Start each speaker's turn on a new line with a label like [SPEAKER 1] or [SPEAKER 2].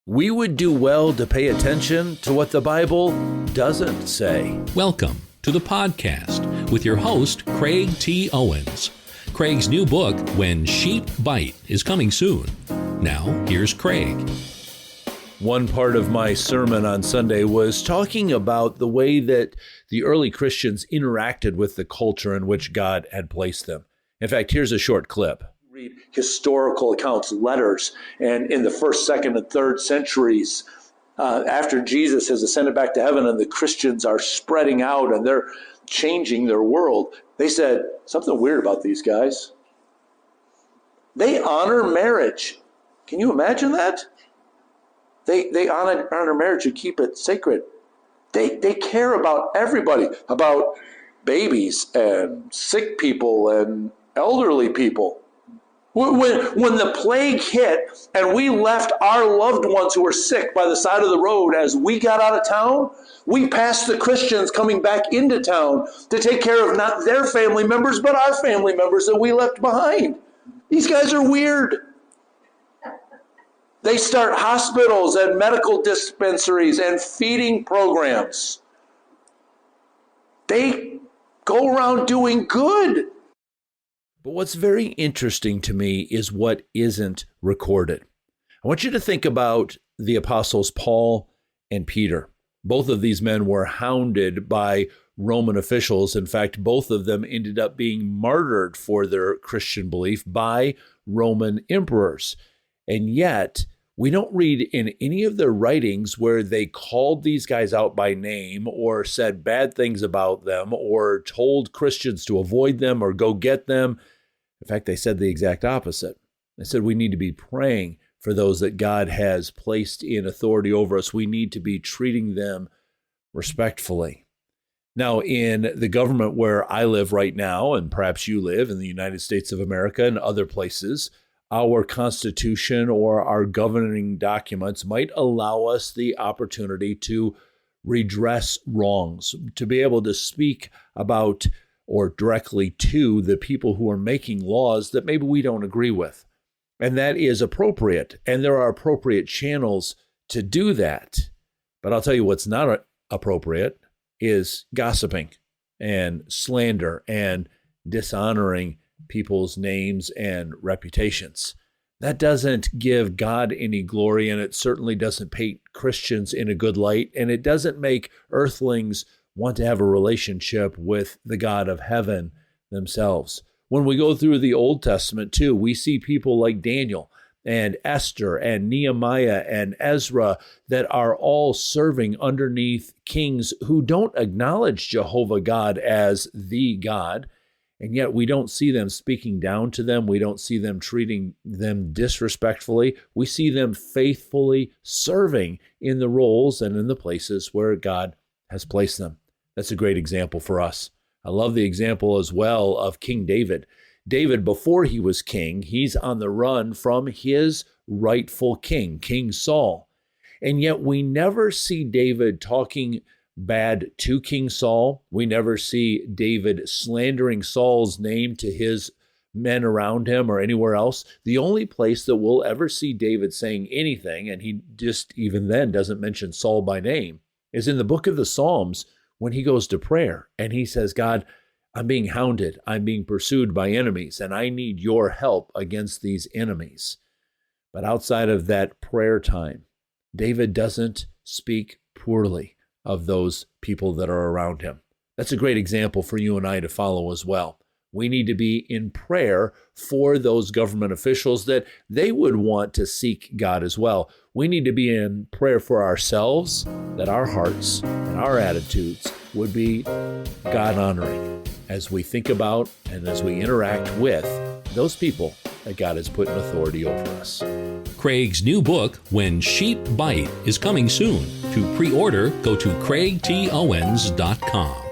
[SPEAKER 1] we would do well to pay attention to what the Bible doesn't say.
[SPEAKER 2] Welcome to the podcast with your host, Craig T. Owens. Craig's new book, When Sheep Bite, is coming soon. Now, here's Craig.
[SPEAKER 1] One part of my sermon on Sunday was talking about the way that the early Christians interacted with the culture in which God had placed them. In fact, here's a short clip. Read historical accounts, letters, and in the first, second, and third centuries, after Jesus has ascended back to heaven and the Christians are spreading out and they're changing their world, they said something weird about these guys. They honor marriage. Can you imagine that? They honor marriage and keep it sacred. They care about everybody, about babies and sick people and elderly people. When the plague hit and we left our loved ones who were sick by the side of the road as we got out of town, we passed the Christians coming back into town to take care of not their family members, but our family members that we left behind. These guys are weird. They start hospitals and medical dispensaries and feeding programs. They go around doing good. But what's very interesting to me is what isn't recorded. I want you to think about the apostles Paul and Peter. Both of these men were hounded by Roman officials. In fact, both of them ended up being martyred for their Christian belief by Roman emperors. And yet, we don't read in any of their writings where they called these guys out by name or said bad things about them or told Christians to avoid them or go get them. In fact, they said the exact opposite. They said we need to be praying for those that God has placed in authority over us. We need to be treating them respectfully. Now, in the government where I live right now, and perhaps you live in the United States of America and other places, our Constitution or our governing documents might allow us the opportunity to redress wrongs, to be able to speak about or directly to the people who are making laws that maybe we don't agree with. And that is appropriate, and there are appropriate channels to do that. But I'll tell you what's not appropriate is gossiping and slander and dishonoring people's names and reputations. That doesn't give God any glory, and it certainly doesn't paint Christians in a good light, and it doesn't make earthlings want to have a relationship with the God of heaven themselves. When we go through the Old Testament too, we see people like Daniel and Esther and Nehemiah and Ezra that are all serving underneath kings who don't acknowledge Jehovah God as the God. And yet we don't see them speaking down to them. We don't see them treating them disrespectfully. We see them faithfully serving in the roles and in the places where God has placed them. That's a great example for us. I love the example as well of King David. David, before he was king, he's on the run from his rightful king, King Saul. And yet we never see David talking bad to King Saul. We never see David slandering Saul's name to his men around him or anywhere else. The only place that we'll ever see David saying anything, and he just even then doesn't mention Saul by name, is in the book of the Psalms when he goes to prayer and he says, God, I'm being hounded. I'm being pursued by enemies, and I need your help against these enemies. But outside of that prayer time, David doesn't speak poorly of those people that are around him. That's a great example for you and I to follow as well. We need to be in prayer for those government officials that they would want to seek God as well. We need to be in prayer for ourselves, that our hearts and our attitudes would be God-honoring as we think about and as we interact with those people that God has put in authority over us.
[SPEAKER 2] Craig's new book, When Sheep Bite, is coming soon. To pre-order, go to craigtowens.com.